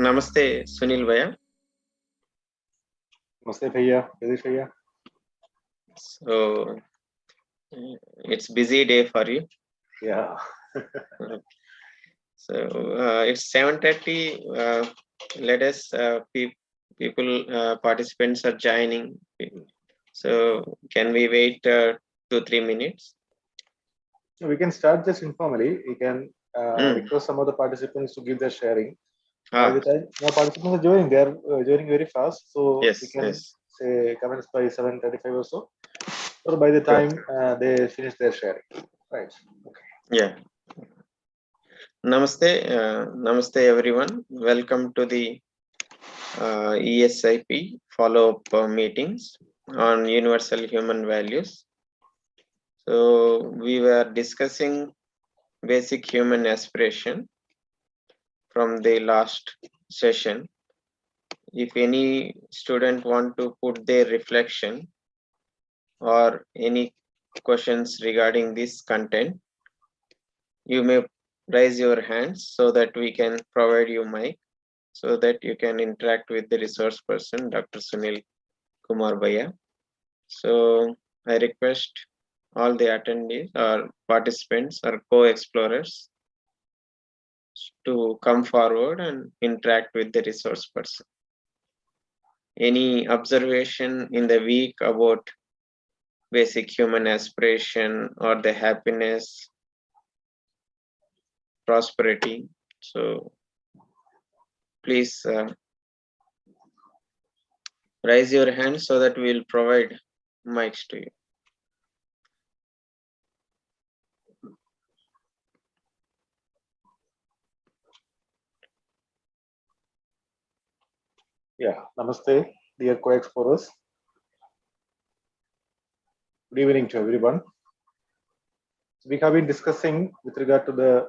Namaste, Sunil Bhaiya. Namaste Bhaiya, Jagdish Bhaiya. So it's busy day for you. Yeah. So it's 7:30. Let us people participants are joining. So can we wait 2-3 minutes? We can start this informally. We can request some of the participants to give their sharing. By the time more participants are joining, they are joining very fast. So we can say comments by 7:35 or so. Or by the time they finish their sharing. Right. Okay. Yeah. Namaste. Namaste everyone. Welcome to the eSIP follow-up meetings on universal human values. So we were discussing basic human aspiration from the last session. If any student want to put their reflection or any questions regarding this content, you may raise your hands so that we can provide you mic so that you can interact with the resource person, Dr. Sunil Kumar Bhaiya. So I request all the attendees or participants or co-explorers to come forward and interact with the resource person. Any observation in the week about basic human aspiration or the happiness, prosperity? So please raise your hand so that we will provide mics to you. Yeah. Namaste, dear co-explorers. Good evening to everyone. We have been discussing with regard to the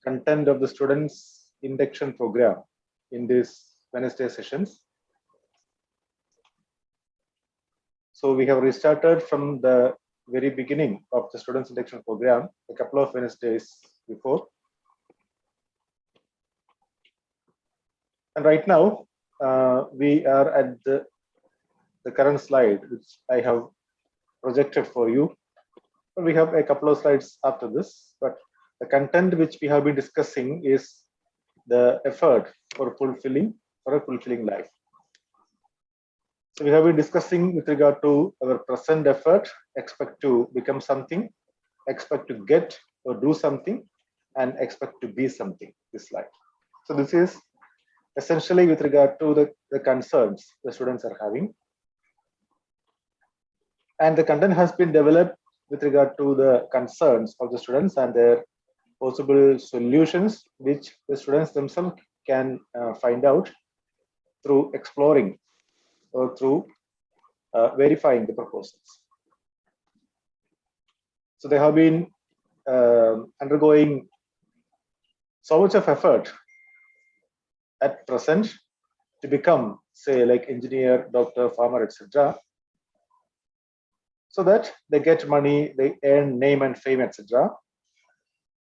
content of the students' induction program in these Wednesday sessions. So we have restarted from the very beginning of the students' induction program a couple of Wednesdays before. And right now, we are at the current slide, which I have projected for you. We have a couple of slides after this, but the content which we have been discussing is the effort for a fulfilling life. So we have been discussing with regard to our present effort, expect to become something, expect to get or do something, and expect to be something this life. So this is essentially with regard to the concerns the students are having. And the content has been developed with regard to the concerns of the students and their possible solutions, which the students themselves can find out through exploring or through verifying the proposals. So they have been undergoing so much of effort at present to become, say, like engineer, doctor, farmer, etc., so that they get money, they earn name and fame, etc.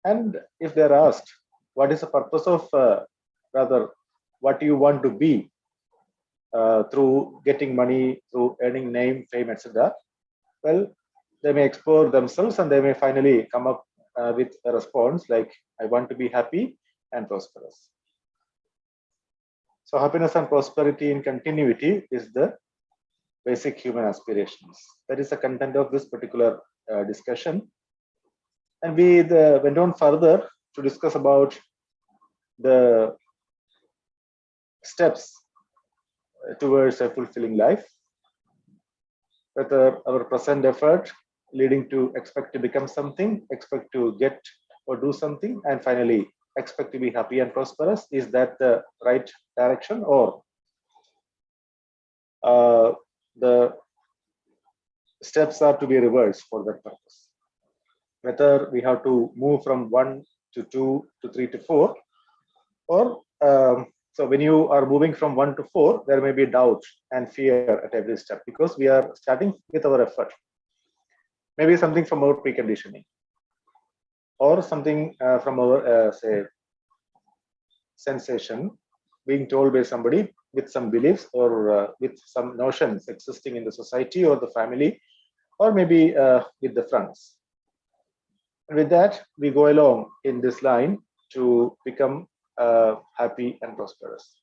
And if they're asked, what is the purpose of, rather, what do you want to be through getting money, through earning name, fame, etc., well, they may explore themselves and they may finally come up with a response like, I want to be happy and prosperous. So happiness and prosperity in continuity is the basic human aspirations. That is the content of this particular discussion. And we went on further to discuss about the steps towards a fulfilling life, whether our present effort leading to expect to become something, expect to get or do something, and finally expect to be happy and prosperous. Is that the right direction, or the steps are to be reversed for that purpose? Whether we have to move from 1 to 2 to 3 to 4, or so when you are moving from 1 to 4, there may be doubt and fear at every step because we are starting with our effort. Maybe something from our preconditioning, or something from our say sensation, being told by somebody with some beliefs or with some notions existing in the society or the family, or maybe with the friends. And with that, we go along in this line to become happy and prosperous.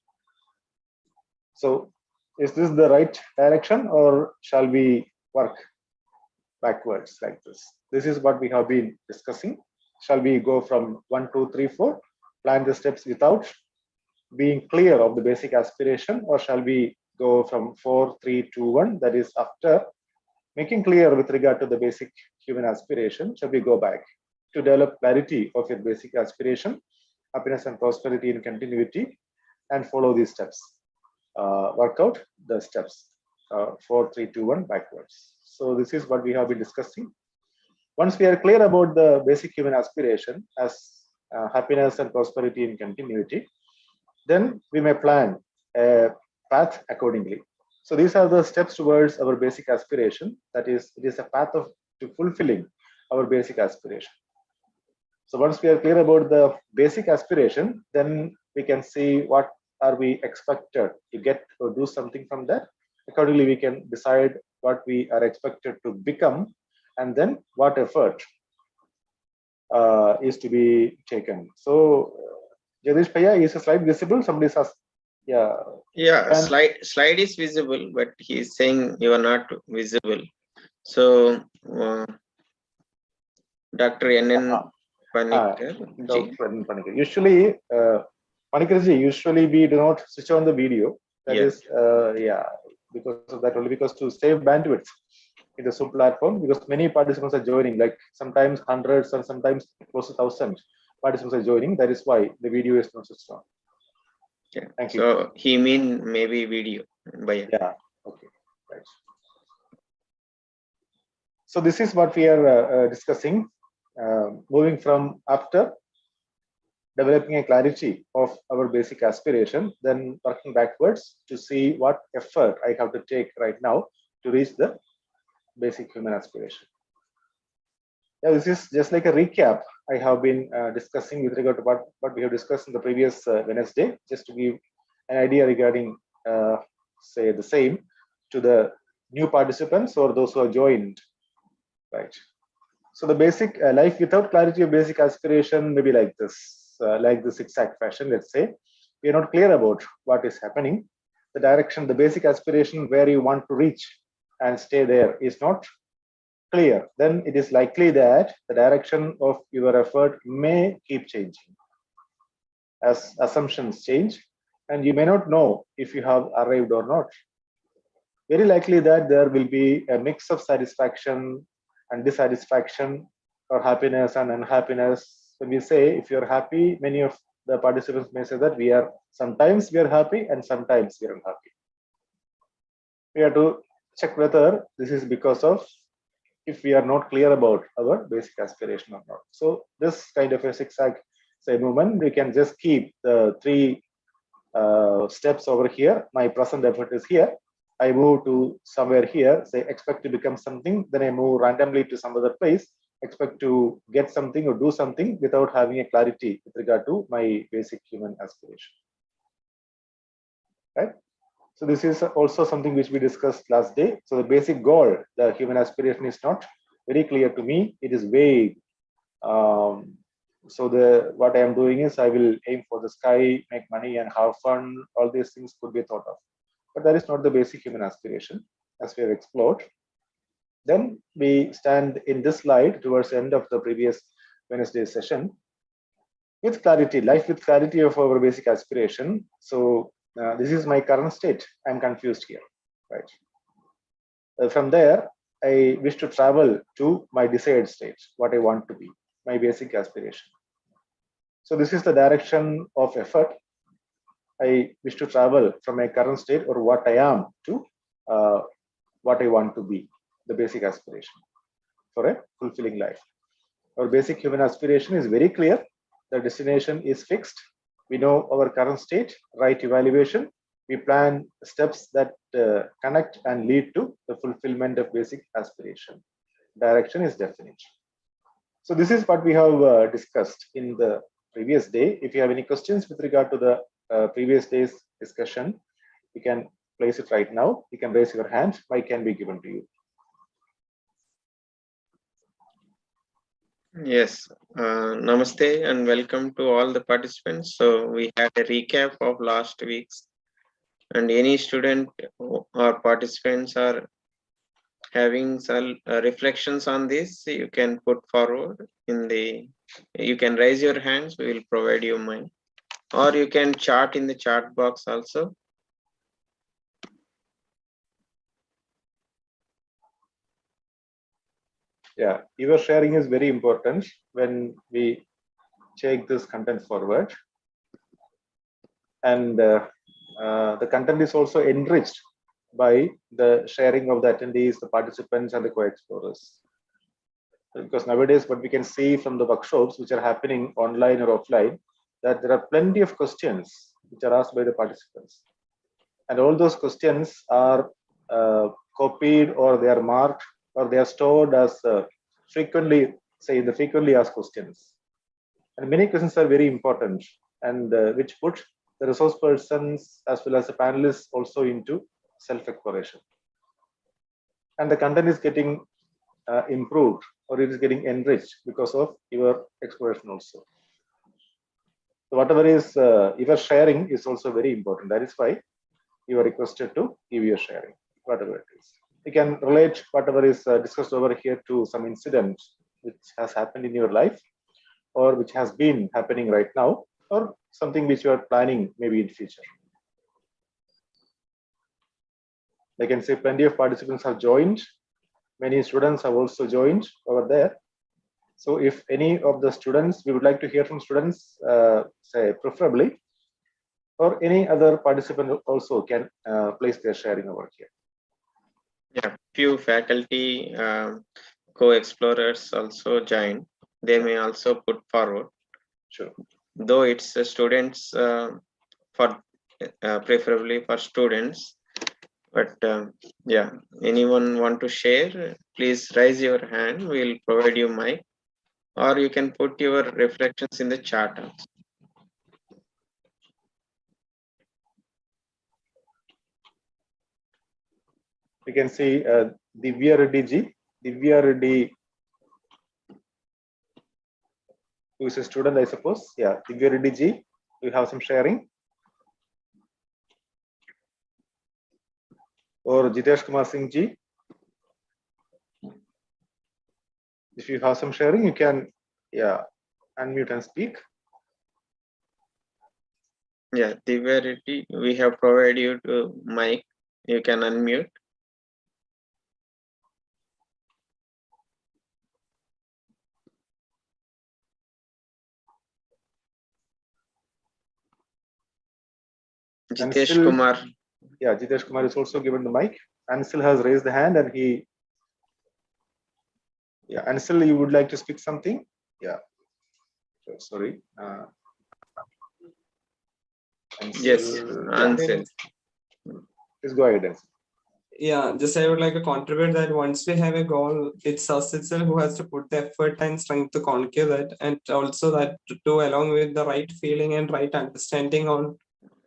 So, is this the right direction, or shall we work backwards like this? This is what we have been discussing. Shall we go from 1, 2, 3, 4, plan the steps without being clear of the basic aspiration, or shall we go from 4, 3, 2, 1, that is after making clear with regard to the basic human aspiration, shall we go back to develop clarity of your basic aspiration, happiness and prosperity in continuity, and follow these steps, work out the steps, 4, 3, 2, 1 backwards. So this is what we have been discussing. Once we are clear about the basic human aspiration as happiness and prosperity in continuity, then we may plan a path accordingly. So these are the steps towards our basic aspiration. That is, it is a path to fulfilling our basic aspiration. So once we are clear about the basic aspiration, then we can see what are we expected to get or do something from that. Accordingly, we can decide what we are expected to become, and then what effort is to be taken. So, Jagdish Bhaiya, is a slide visible? Somebody says, yeah. Yeah, slide is visible, but he is saying you are not visible. So, Dr. N.N. Panikkar. Usually, Panikkar, usually we do not switch on the video. That is, because of that only, because to save bandwidth in the Zoom platform, because many participants are joining, like sometimes hundreds and sometimes close to 1,000 participants are joining. That is why the video is not switched on. Okay. Thank you. So he mean maybe video. Yeah. Okay. Right. So this is what we are discussing. Moving from after developing a clarity of our basic aspiration, then working backwards to see what effort I have to take right now to reach the basic human aspiration. Yeah, this is just like a recap I have been discussing with regard to what we have discussed in the previous Wednesday, just to give an idea regarding, say, the same to the new participants or those who are joined, right? So the basic life without clarity of basic aspiration may be like this exact fashion. Let's say we are not clear about what is happening, the direction, the basic aspiration where you want to reach and stay there is not clear. Then it is likely that the direction of your effort may keep changing as assumptions change, and you may not know if you have arrived or not. Very likely that there will be a mix of satisfaction and dissatisfaction, or happiness and unhappiness. When we say if you're happy, many of the participants may say that sometimes we are happy and sometimes we are unhappy. We have to check whether this is because of if we are not clear about our basic aspiration or not. So this kind of a zigzag movement, we can just keep the 3 steps over here. My present effort is here. I move to somewhere here, say expect to become something, then I move randomly to some other place, expect to get something or do something without having a clarity with regard to my basic human aspiration. Right? So this is also something which we discussed last day. So the basic goal, the human aspiration, is not very clear to me. It is vague. So what I am doing is I will aim for the sky, make money and have fun. All these things could be thought of. But that is not the basic human aspiration, as we have explored. Then we stand in this slide towards the end of the previous Wednesday session with clarity, life with clarity of our basic aspiration. So this is my current state. I'm confused here, right? From there, I wish to travel to my desired state, what I want to be, my basic aspiration. So this is the direction of effort. I wish to travel from my current state or what I am to what I want to be, the basic aspiration for a fulfilling life. Our basic human aspiration is very clear. The destination is fixed. We know our current state, right evaluation. We plan steps that connect and lead to the fulfillment of basic aspiration. Direction is definite. So this is what we have discussed in the previous day. If you have any questions with regard to the previous day's discussion, you can place it right now. You can raise your hand. Mic can be given to you. Yes, namaste and welcome to all the participants. So we had a recap of last week's, and any student or participants are having some reflections on this, you can put forward you can raise your hands, we will provide you mine, or you can chat in the chat box also. Yeah, your sharing is very important when we take this content forward. And the content is also enriched by the sharing of the attendees, the participants, and the co-explorers. Because nowadays, what we can see from the workshops which are happening online or offline, that there are plenty of questions which are asked by the participants. And all those questions are copied, or they are marked, or they are stored as frequently asked questions. And many questions are very important, and which put the resource persons as well as the panelists also into self-exploration. And the content is getting improved, or it is getting enriched because of your exploration also. So whatever is your sharing is also very important. That is why you are requested to give your sharing, whatever it is. You can relate whatever is discussed over here to some incident which has happened in your life, or which has been happening right now, or something which you are planning maybe in future. I can say plenty of participants have joined. Many students have also joined over there. So if any of the students, we would like to hear from students, say preferably, or any other participant also can place their sharing over here. Yeah, few faculty co-explorers also join. They may also put forward. Sure. Though it's students for preferably for students, but yeah, anyone want to share, please raise your hand, we'll provide you mic, or you can put your reflections in the chat also. You can see Divya Reddy ji. Divya Reddy, who is a student, I suppose. Yeah, Divya Reddy ji, you have some sharing. Or Jitesh Kumar Singh ji. If you have some sharing, you can, yeah, unmute and speak. Yeah, Divya Reddy, we have provided you to mic, you can unmute. Jitesh still, Kumar. Yeah, Jitesh Kumar is also given the mic. Ansil has raised the hand, and he, yeah, Ansil, you would like to speak something? Yeah. Sorry. Ansil, Yes, Ansel. Please go ahead, Ansil. Yeah, just I would like to contribute that once we have a goal, it's us itself who has to put the effort and strength to conquer that, and also that to along with the right feeling and right understanding on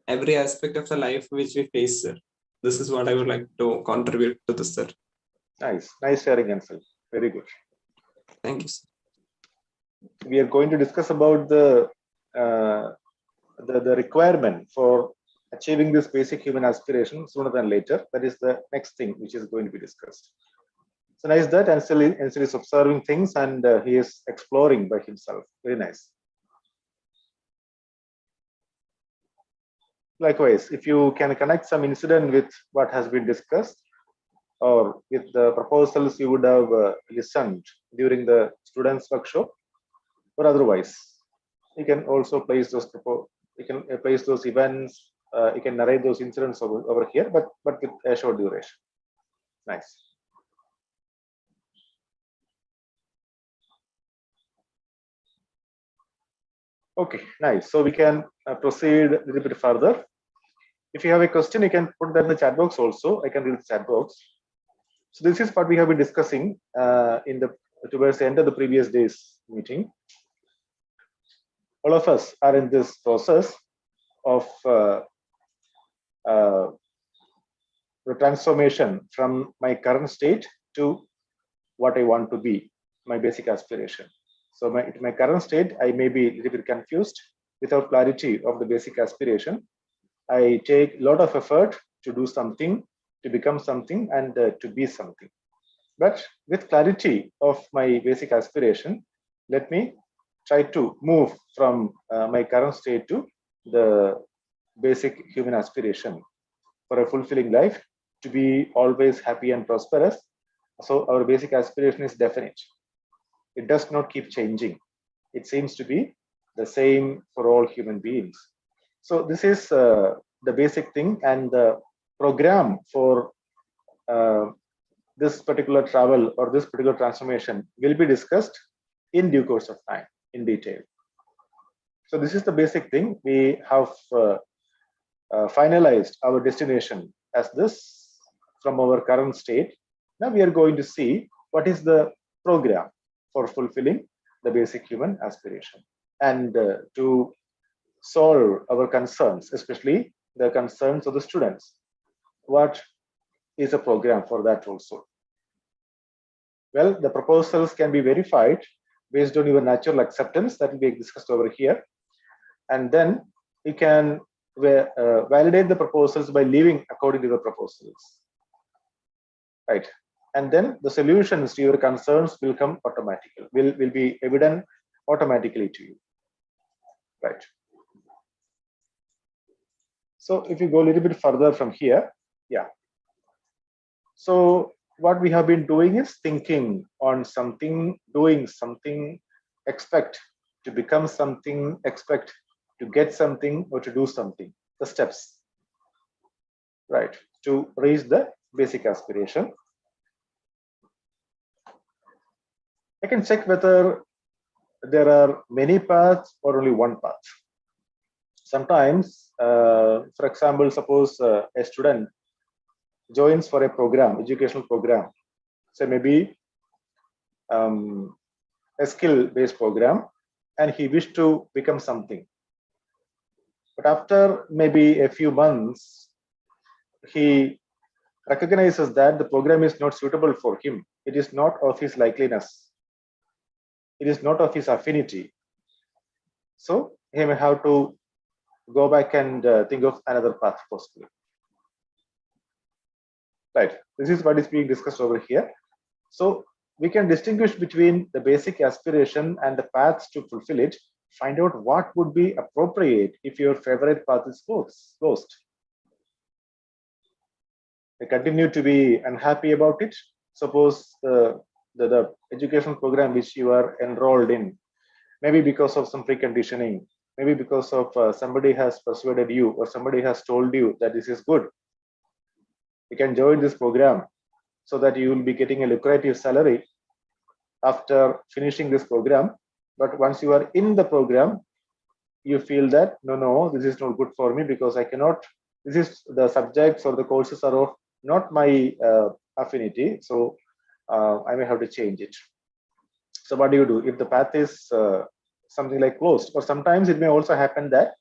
every aspect of the life which we face, sir. This is what I would like to contribute to this, sir. Nice sharing, Ansil. Very good. Thank you, sir. We are going to discuss about the requirement for achieving this basic human aspiration sooner than later. That is the next thing which is going to be discussed. So nice that Ansel is observing things, and he is exploring by himself. Very nice. Likewise, if you can connect some incident with what has been discussed, or with the proposals you would have listened during the students' workshop, or otherwise, you can also place those events. You can narrate those incidents over here, but with a short duration. Nice. Okay, nice. So we can proceed a little bit further. If you have a question, you can put that in the chat box also. I can read the chat box. So this is what we have been discussing towards the end of the previous day's meeting. All of us are in this process of the transformation from my current state to what I want to be, my basic aspiration. So in my current state, I may be a little bit confused without clarity of the basic aspiration. I take a lot of effort to do something, to become something, and to be something. But with clarity of my basic aspiration, let me try to move from my current state to the basic human aspiration for a fulfilling life, to be always happy and prosperous. So our basic aspiration is definite. It does not keep changing. It seems to be the same for all human beings. So this is the basic thing, and the program for this particular travel or this particular transformation will be discussed in due course of time in detail. So this is the basic thing. We have finalized our destination as this from our current state. Now we are going to see what is the program for fulfilling the basic human aspiration, and to solve our concerns, especially the concerns of the students. What is a program for that also? Well, the proposals can be verified based on your natural acceptance that will be discussed over here. And then you can validate the proposals by living according to the proposals. Right. And then the solutions to your concerns will come automatically, will be evident automatically to you. Right. So if you go a little bit further from here, yeah. So what we have been doing is thinking on something, doing something, expect to become something, expect to get something, or to do something, the steps, right, to reach the basic aspiration. I can check whether there are many paths or only one path. Sometimes, for example, suppose a student joins for a program, educational program, so maybe a skill-based program, and he wished to become something. But after maybe a few months, he recognizes that the program is not suitable for him. It is not of his likeliness. It is not of his affinity. So he may have to go back and think of another path possibly. Right. This is what is being discussed over here. So we can distinguish between the basic aspiration and the paths to fulfill it. Find out what would be appropriate if your favorite path is closed. You continue to be unhappy about it. Suppose the education program which you are enrolled in, maybe because of some preconditioning, maybe because of somebody has persuaded you or somebody has told you that this is good. You can join this program so that you will be getting a lucrative salary after finishing this program. But once you are in the program, you feel that no, this is not good for me because I cannot, this is the subjects or the courses are of not my affinity, so I may have to change it. So what do you do if the path is something like closed? Or sometimes it may also happen that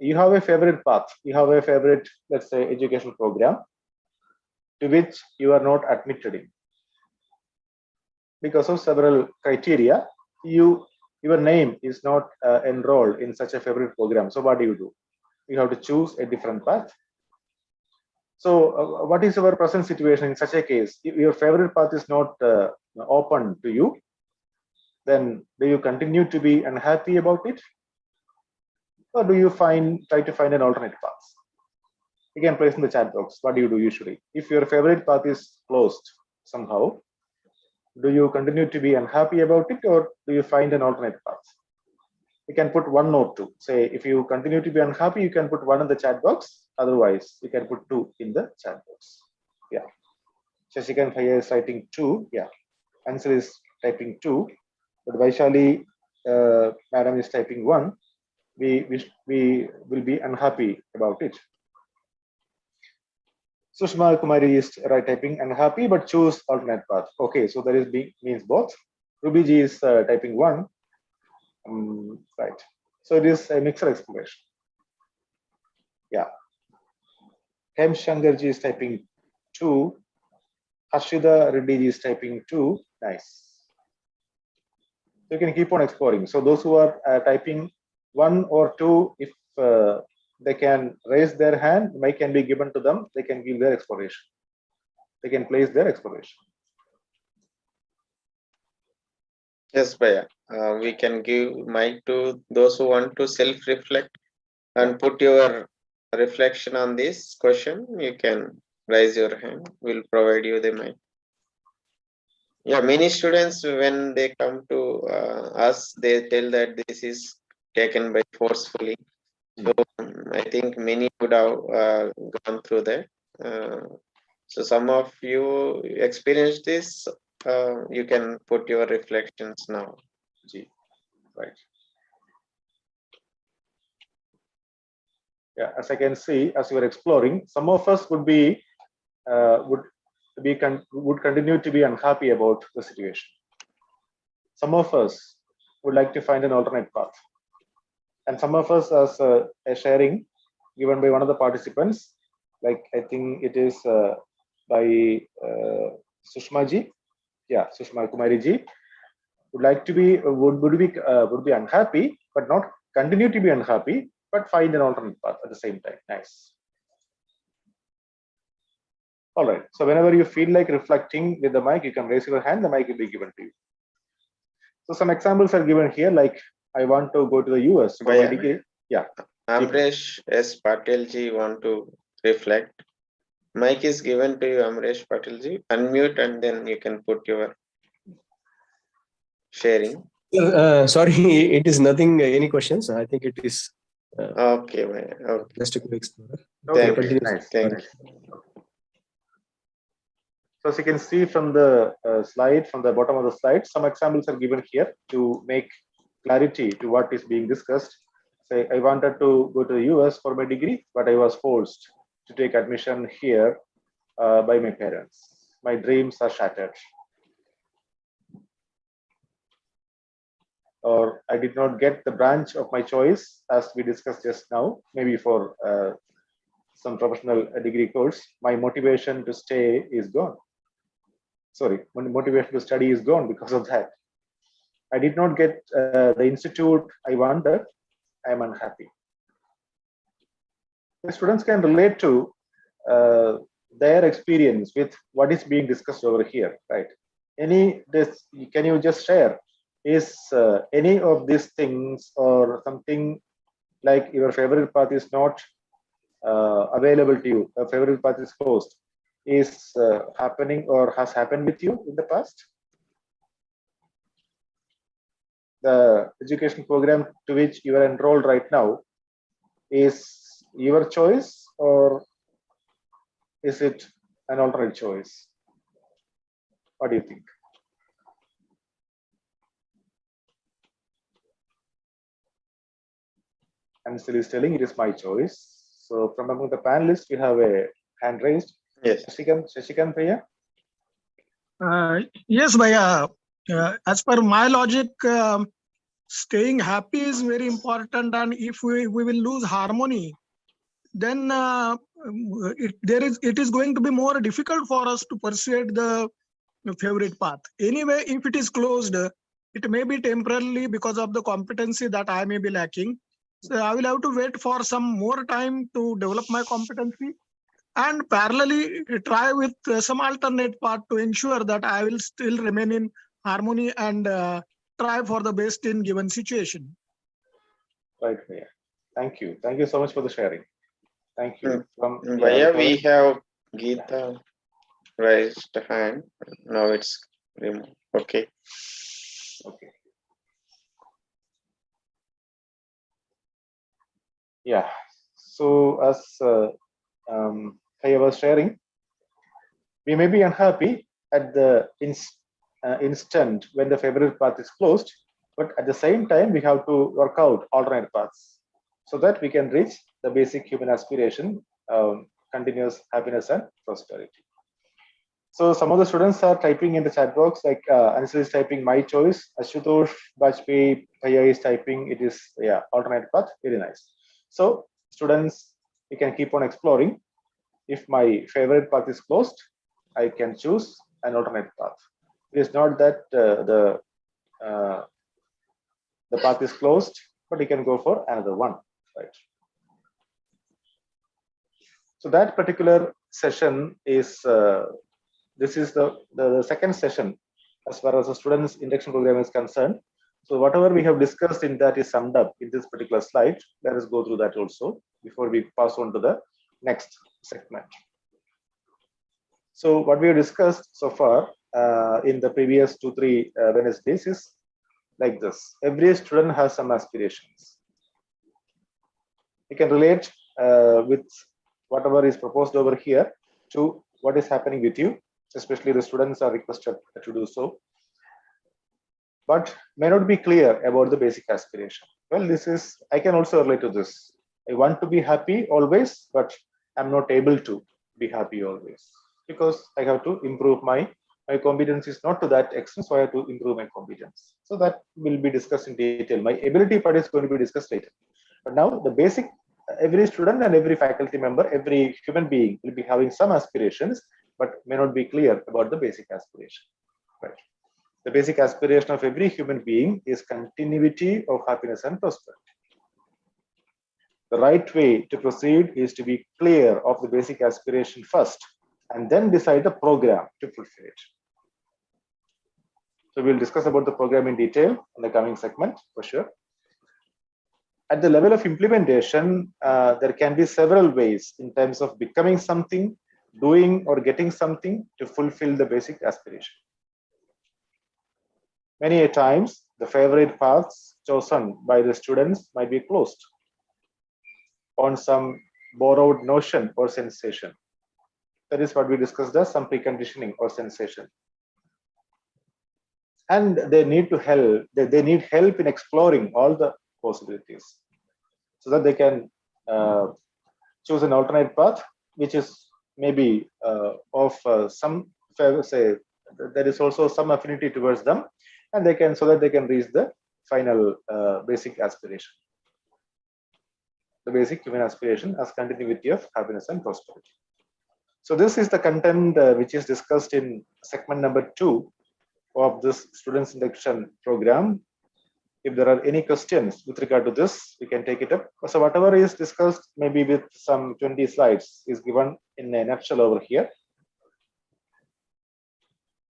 you have a favorite path, you have a favorite, let's say, educational program to which you are not admitted in because of several criteria. Your name is not enrolled in such a favorite program. So what do? You have to choose a different path. So what is our present situation in such a case? If your favorite path is not open to you, then do you continue to be unhappy about it? Or do you try to find an alternate path? You can place in the chat box. What do you do usually? If your favorite path is closed somehow, do you continue to be unhappy about it, or do you find an alternate path? You can put 1 or 2. Say if you continue to be unhappy, you can put 1 in the chat box. Otherwise, you can put 2 in the chat box. Yeah. Shashikan Phaya is writing 2. Yeah. Answer is typing 2. But Vaishali madam is typing 1. We will be unhappy about it. Sushma Kumari is typing unhappy, but choose alternate path. Okay, so that is means both. Ruby Ji is typing 1. Right. So it is a mixed explanation. Yeah. Hem Shankarji is typing 2. Harshida Reddy is typing 2. Nice. So you can keep on exploring. So those who are typing 1 or 2, if they can raise their hand, mic can be given to them. They can give their exploration. They can place their exploration. Yes, Bhaiya. We can give mic to those who want to self-reflect and put your reflection on this question. You can raise your hand. We'll provide you the mic. Yeah, many students, when they come to us, they tell that this is taken by forcefully. So I think many would have gone through that. So some of you experienced this. You can put your reflections now. Right. Yeah, as I can see, as you are exploring, some of us would continue to be unhappy about the situation. Some of us would like to find an alternate path, and some of us, as a sharing given by one of the participants, like I think it is by Sushma ji, yeah, Sushma Kumari ji, would like to be would be unhappy, but not continue to be unhappy, but find an alternate path at the same time. Nice. All right. So whenever you feel like reflecting with the mic, you can raise your hand. The mic will be given to you. So some examples are given here. Like I want to go to the US for my degree. Yeah. Amresh S. Patel ji want to reflect. Mic is given to you, Amresh Patel ji. Unmute and then you can put your sharing. Sorry, it is nothing. Any questions? I think it is. Okay, okay. Just a quick explorer. Thank Okay, you. nice. Thank you. So as you can see from the slide, from the bottom of the slide, some examples are given here to make clarity to what is being discussed. Say, I wanted to go to the US for my degree, but I was forced to take admission here by my parents. My dreams are shattered. Or I did not get the branch of my choice, as we discussed just now, maybe for some professional degree course. My motivation to stay is gone. Sorry, my motivation to study is gone because of that. I did not get the institute I wanted. I am unhappy. The students can relate to their experience with what is being discussed over here, right? Can you just share? Is any of these things or something like your favorite path is not available to you, a favorite path is closed, is happening or has happened with you in the past? The education program to which you are enrolled right now is your choice, or is it an alternate choice? What do you think? Ansel is telling it is my choice. So from among the panelists, we have a hand raised. Yes. Shashikant Bhaiya? Yes, Bhaiya. As per my logic, staying happy is very important, and if we will lose harmony, then it is going to be more difficult for us to pursue the favorite path. Anyway, if it is closed, it may be temporarily because of the competency that I may be lacking. So I will have to wait for some more time to develop my competency, and parallelly try with some alternate path to ensure that I will still remain in harmony and try for the best in given situation. Right, Bhaiya. Thank you. Thank you so much for the sharing. Thank you. Bhaiya, we have Geeta raised hand. Now it's removed. Okay. Okay. Yeah. So as I was sharing, we may be unhappy at the instant when the favorite path is closed, but at the same time, we have to work out alternate paths so that we can reach the basic human aspiration, continuous happiness and prosperity. So some of the students are typing in the chat box, like Ansel is typing my choice, Ashutosh Bajpayee Bhaiya is typing it is alternate path. Very nice. So students, we can keep on exploring. If my favorite path is closed, I can choose an alternate path. It is not that the path is closed, but you can go for another one, right? So that particular session is this is the second session as far as the students induction program is concerned. So whatever we have discussed in that is summed up in this particular slide. Let us go through that also before we pass on to the next segment. So what we have discussed so far in the previous 2-3 Wednesdays is like this. Every student has some aspirations. You can relate with whatever is proposed over here to what is happening with you, especially the students are requested to do so, but may not be clear about the basic aspiration. Well, I can also relate to this. I want to be happy always, but I'm not able to be happy always because I have to improve my competence is not to that extent, so I have to improve my competence. So that will be discussed in detail. My ability part is going to be discussed later. But now the basic, every student and every faculty member, every human being will be having some aspirations, but may not be clear about the basic aspiration. Right. The basic aspiration of every human being is continuity of happiness and prosperity. The right way to proceed is to be clear of the basic aspiration first, and then decide the program to fulfill it. So we'll discuss about the program in detail in the coming segment for sure. At the level of implementation, there can be several ways in terms of becoming something, doing or getting something to fulfill the basic aspiration. Many a times, the favorite paths chosen by the students might be closed on some borrowed notion or sensation. That is what we discussed as some preconditioning or sensation. And they need to help. They need help in exploring all the possibilities, so that they can choose an alternate path, which is maybe of some, say, there is also some affinity towards them, and they can, so that they can reach the final basic aspiration, the basic human aspiration as continuity of happiness and prosperity. So this is the content which is discussed in segment number 2 of this students induction program. If there are any questions with regard to this, we can take it up. So whatever is discussed, maybe with some 20 slides, is given in a nutshell over here.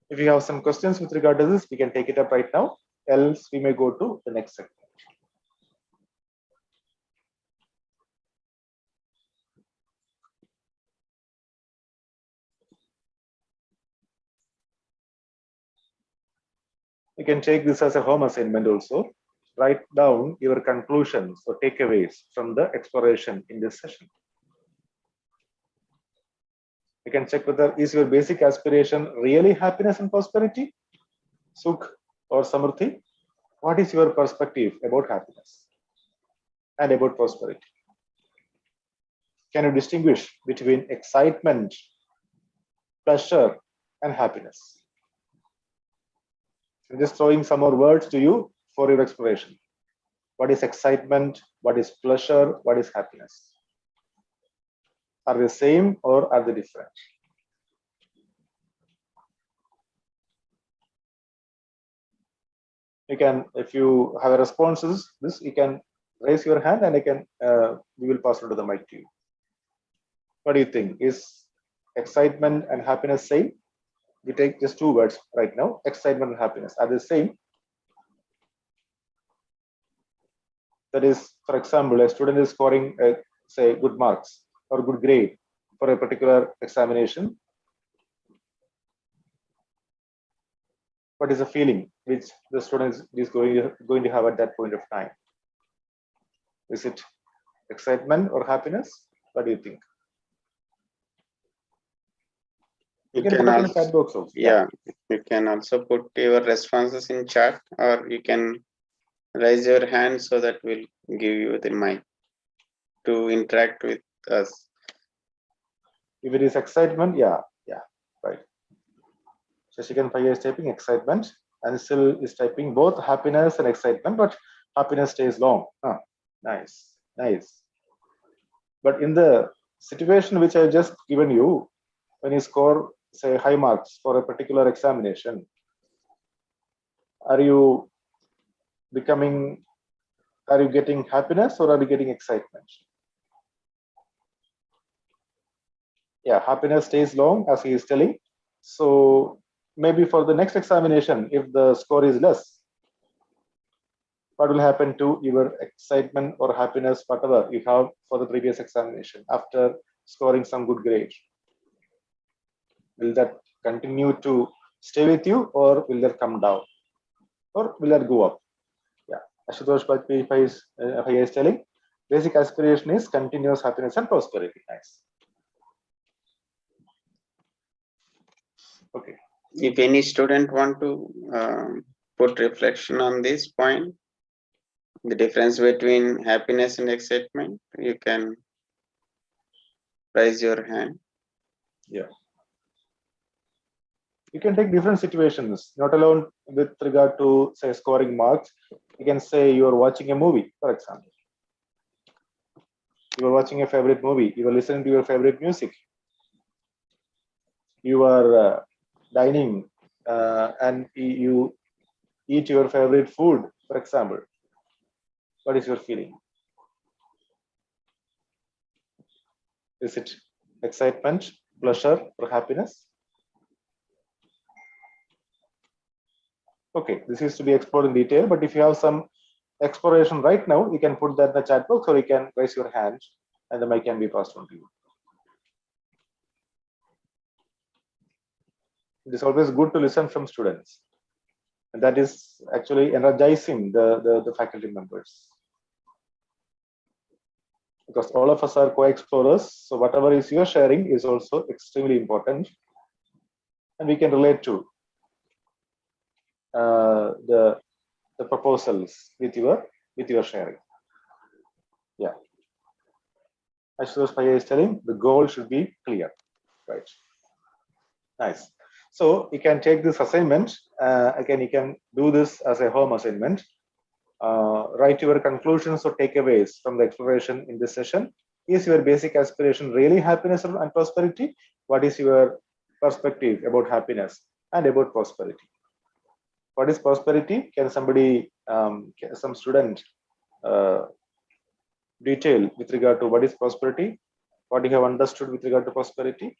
If you have some questions with regard to this, we can take it up right now. Else, we may go to the next segment. You can take this as a home assignment also. Write down your conclusions or takeaways from the exploration in this session. You can check whether is your basic aspiration really happiness and prosperity, sukh or samruddhi. What is your perspective about happiness and about prosperity? Can you distinguish between excitement, pleasure, and happiness? I'm just throwing some more words to you for your exploration. What is excitement? What is pleasure? What is happiness? Are they same or are they different? You can, if you have a responses, this you can raise your hand and I can we will pass it to the mic to you. What do you think? Is excitement and happiness same? We take just two words right now. Excitement and happiness are they same? That is, for example, a student is scoring, say, good marks or good grade for a particular examination. What is the feeling which the student is going to have at that point of time? Is it excitement or happiness? What do you think? You can can put it in the also, chat box also. yeah, you can also put your responses in chat, or you can raise your hand so that we'll give you the mic to interact with us. If it is excitement, yeah, right. Shashikan Paya is typing excitement and still is typing both happiness and excitement, but happiness stays long. Nice. But in the situation which I just given you, when you score, say, high marks for a particular examination, are you getting happiness or are you getting excitement? Yeah, happiness stays long, as he is telling. So maybe for the next examination, if the score is less, what will happen to your excitement or happiness, whatever you have for the previous examination after scoring some good grade? Will that continue to stay with you, or will that come down, or will that go up? Yeah, Ashutosh Bhai is telling basic aspiration is continuous happiness and prosperity. Nice. Okay. If any student want to put reflection on this point, the difference between happiness and excitement, you can raise your hand. Yeah. You can take different situations, not alone with regard to, say, scoring marks. You can say you are watching a movie, for example. You are watching a favorite movie. You are listening to your favorite music. You are dining and you eat your favorite food, for example. What is your feeling? Is it excitement, pleasure, or happiness? Okay, this is to be explored in detail, but if you have some exploration right now, you can put that in the chat box, or you can raise your hand and the mic can be passed on to you. It is always good to listen from students, and that is actually energizing the faculty members, because all of us are co-explorers. So whatever is your sharing is also extremely important, and we can relate to the proposals with your sharing. Yeah, Ashutosh Bhai is telling the goal should be clear, right? Nice. So you can take this assignment. Again, you can do this as a home assignment. Write your conclusions or takeaways from the exploration in this session. Is your basic aspiration really happiness and prosperity? What is your perspective about happiness and about prosperity? What is prosperity? Can somebody, some student, detail with regard to what is prosperity? What you have understood with regard to prosperity?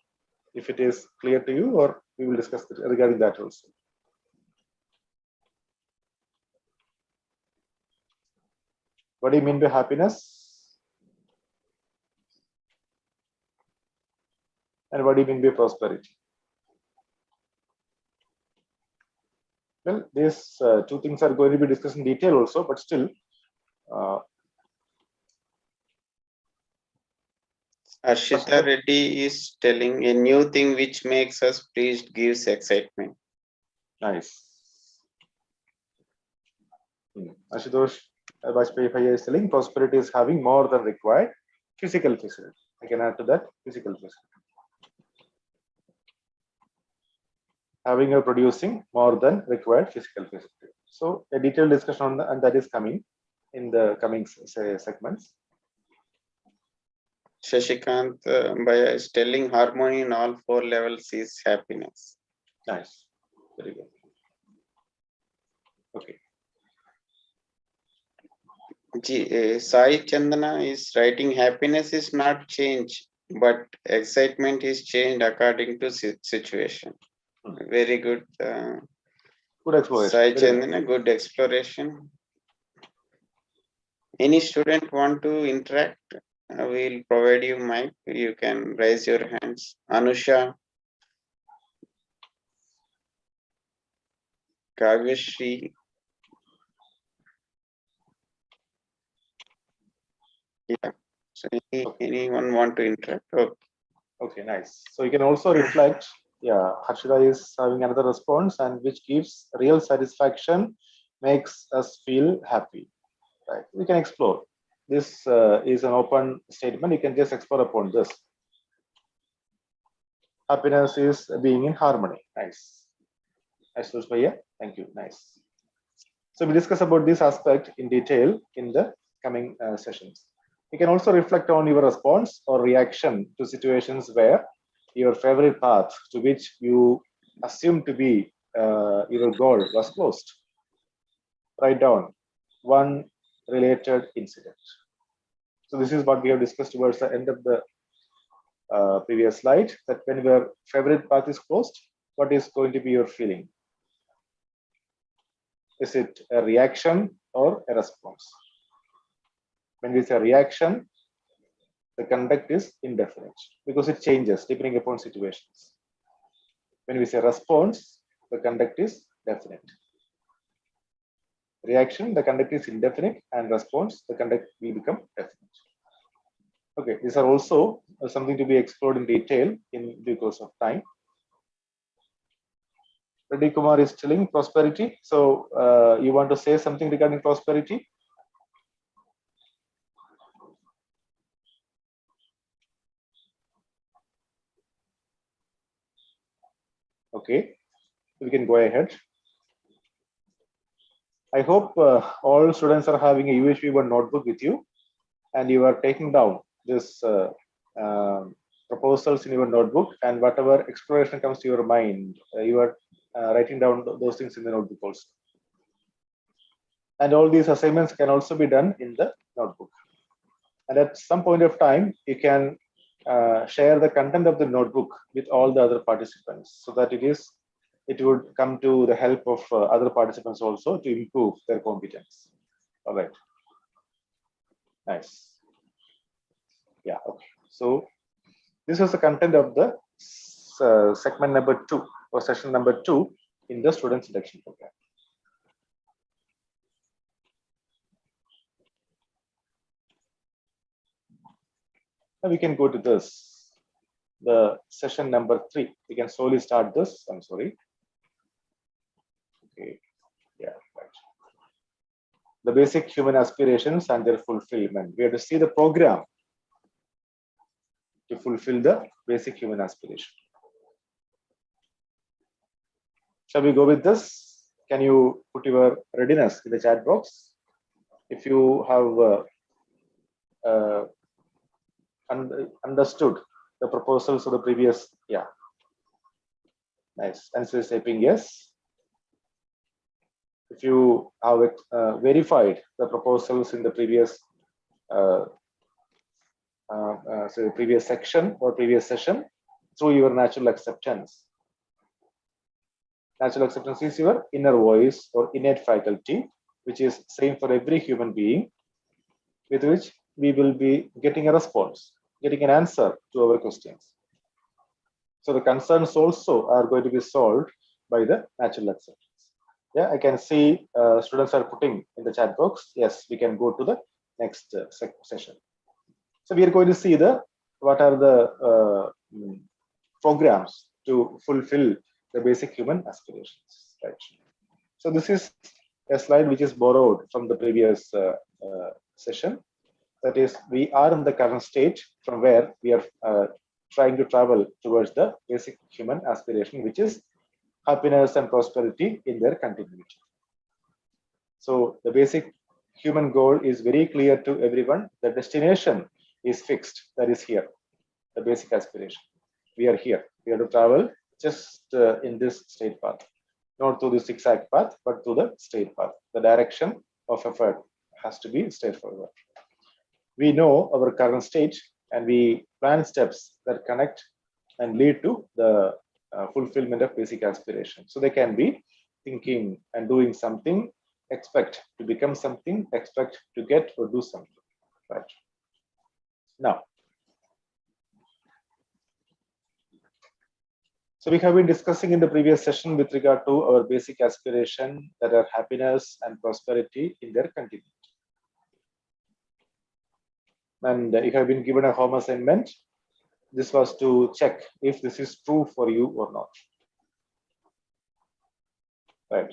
If it is clear to you, or we will discuss regarding that also. What do you mean by happiness? And what do you mean by prosperity? Well, these two things are going to be discussed in detail also, but still. Arshita Reddy is telling a new thing which makes us pleased gives excitement. Nice. Ashutosh Bhai is telling prosperity is having more than required physical facility. I can add to that physical facility. Having or producing more than required physical facility. So a detailed discussion on that, and that is coming in the coming segments. Shashikant Bhai is telling harmony in all 4 levels is happiness. Nice. Very good. Okay. Sai Chandana is writing happiness is not change, but excitement is changed according to situation. Very good. Good exploration. Sai Chandana, good exploration. Any student want to interact? We'll provide you mic. You can raise your hands. Anusha, Kavyashri. Yeah. So anyone want to interact? Okay. Okay, nice. So you can also reflect. Yeah, Harshita is having another response, and which gives real satisfaction, makes us feel happy. Right? We can explore. This is an open statement. You can just explore upon this. Happiness is being in harmony. Nice. Nice, Bhaiya. Thank you. Nice. So we discuss about this aspect in detail in the coming sessions. You can also reflect on your response or reaction to situations where your favorite path to which you assume to be your goal was closed. Write down one related incident. So this is what we have discussed towards the end of the previous slide, that when your favorite path is closed, what is going to be your feeling? Is it a reaction or a response? When it's a reaction, the conduct is indefinite because it changes depending upon situations. When we say response, the conduct is definite. Reaction, the conduct is indefinite, and response, the conduct will become definite. Okay, these are also something to be explored in detail in due course of time. Reddy Kumar is telling prosperity. So you want to say something regarding prosperity? Okay, we can go ahead. I hope all students are having a UHV1 notebook with you, and you are taking down this proposals in your notebook, and whatever exploration comes to your mind, you are writing down those things in the notebook also. And all these assignments can also be done in the notebook. And at some point of time, you can share the content of the notebook with all the other participants, so that it would come to the help of other participants also to improve their competence. All right. Nice. Yeah. Okay. So this was the content of the segment number 2 or session number 2 in the student selection program. Now we can go to this, the session number 3. We can slowly start this. I'm sorry. Okay. Yeah. Right. The basic human aspirations and their fulfillment. We have to see the program to fulfill the basic human aspiration. Shall we go with this? Can you put your readiness in the chat box? If you have understood the proposals of the previous, yeah. Nice. Answer is typing yes. If you have verified the proposals in the previous previous section or previous session through your natural acceptance. Natural acceptance is your inner voice or innate faculty, which is same for every human being, with which we will be getting a response, getting an answer to our questions. So the concerns also are going to be solved by the natural acceptance. Yeah, I can see students are putting in the chat box. Yes, we can go to the next session. So we are going to see what are the programs to fulfill the basic human aspirations. Right. So this is a slide which is borrowed from the previous session. That is, we are in the current state from where we are trying to travel towards the basic human aspiration, which is happiness and prosperity in their continuity. So the basic human goal is very clear to everyone. The destination is fixed. That is here, the basic aspiration. We are here. We have to travel just in this straight path, not through the zigzag path, but through the straight path. The direction of effort has to be straightforward. We know our current state, and we plan steps that connect and lead to the fulfillment of basic aspiration. So they can be thinking and doing something, expect to become something, expect to get or do something. Right. Now, so we have been discussing in the previous session with regard to our basic aspiration, that are happiness and prosperity in their continuity. And you have been given a home assignment. This was to check if this is true for you or not. Right.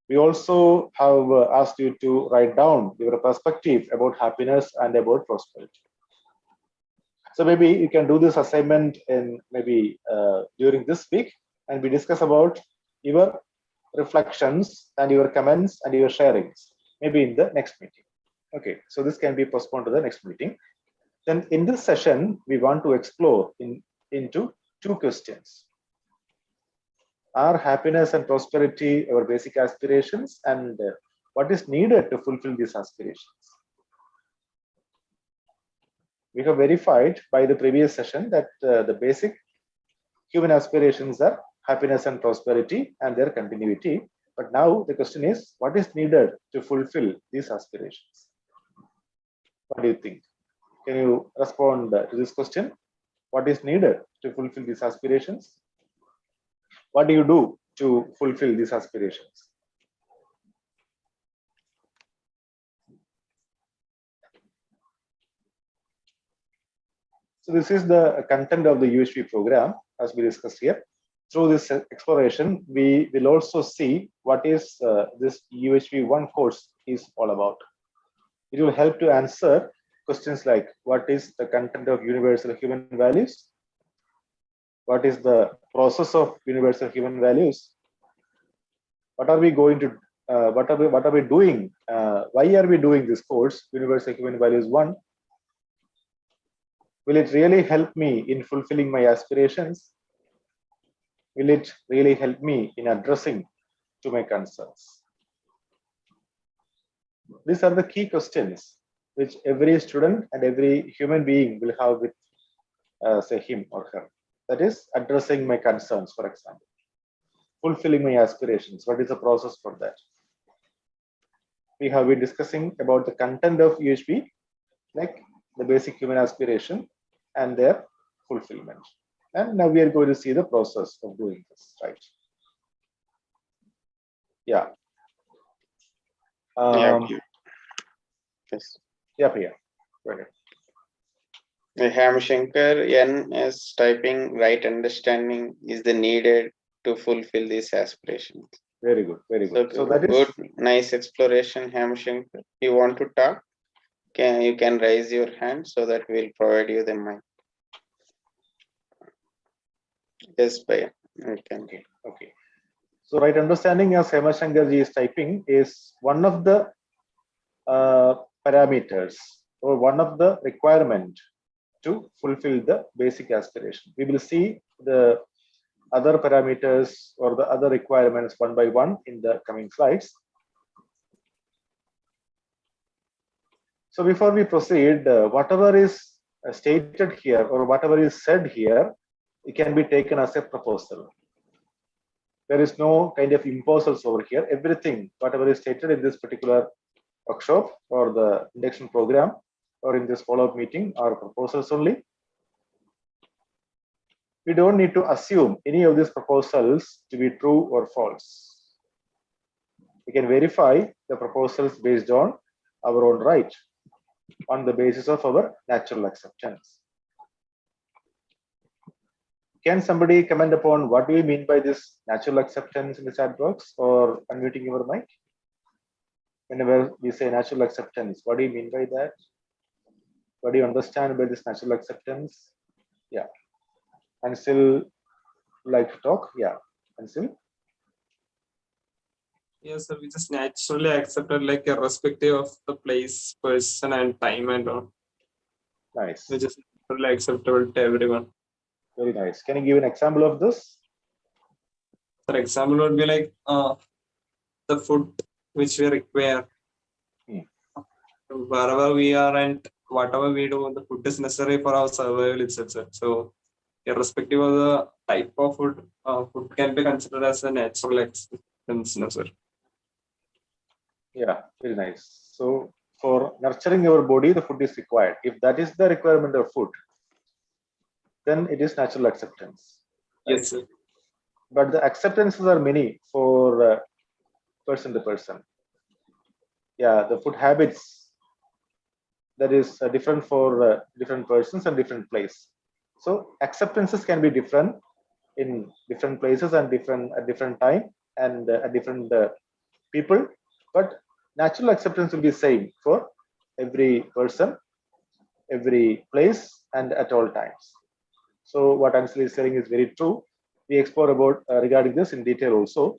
We also have asked you to write down your perspective about happiness and about prosperity. So maybe you can do this assignment in maybe during this week, and we discuss about your reflections and your comments and your sharings, maybe in the next meeting. Okay, so this can be postponed to the next meeting. Then in this session, we want to explore into two questions. Are happiness and prosperity our basic aspirations, and what is needed to fulfill these aspirations? We have verified by the previous session that the basic human aspirations are happiness and prosperity and their continuity. But now the question is, what is needed to fulfill these aspirations? What do you think? Can you respond to this question? What is needed to fulfill these aspirations? What do you do to fulfill these aspirations? So this is the content of the UHV program as we discussed here. Through this exploration, we will also see what is this UHV 1 course is all about. It will help to answer questions like, what is the content of universal human values? What is the process of universal human values? What are we going to, what are we doing? Why are we doing this course, Universal Human Values 1? Will it really help me in fulfilling my aspirations? Will it really help me in addressing to my concerns? These are the key questions which every student and every human being will have with, say, him or her. That is, addressing my concerns, for example. Fulfilling my aspirations. What is the process for that? We have been discussing about the content of UHV, like the basic human aspiration and their fulfillment. And now we are going to see the process of doing this, right? Yeah. Yes. Yeah, Priya. Go ahead. Hamshankar N is typing, right understanding is the needed to fulfill these aspirations. Very good, very good. So that is good, nice exploration, Hamshankar. You want to talk? You can raise your hand so that we'll provide you the mic. Yes, Bhaiya. Okay, okay. So right understanding, as Hemashankarji is typing, is one of the parameters or one of the requirement to fulfill the basic aspiration. We will see the other parameters or the other requirements one by one in the coming slides. So before we proceed, whatever is stated here or whatever is said here, it can be taken as a proposal. There is no kind of imposals over here. Everything, whatever is stated in this particular workshop or the induction program or in this follow-up meeting are proposals only. We don't need to assume any of these proposals to be true or false. We can verify the proposals based on our own right, on the basis of our natural acceptance. Can somebody comment upon what do you mean by this natural acceptance in the chat box or unmuting your mic? Whenever we say natural acceptance, what do you mean by that? What do you understand by this natural acceptance? Yeah. And still like to talk? Yeah. And still? Yes, sir. We just naturally accepted, like, irrespective of the place, person, and time and all. Nice. Which is naturally acceptable to everyone. Very nice. Can you give an example of this? For example, would be like the food which we require. Wherever we are and whatever we do, the food is necessary for our survival itself. So, irrespective of the type of food, food can be considered as a natural acceptance, sir. Yeah, very nice. So, for nurturing our body, the food is required. If that is the requirement of food, then it is natural acceptance. Right? Yes, sir. But the acceptances are many for person to person. Yeah, the food habits, that is different for different persons and different place. So acceptances can be different in different places and at different time and at different people. But natural acceptance will be same for every person, every place, and at all times. So what Ansel is saying is very true. We explore about regarding this in detail also.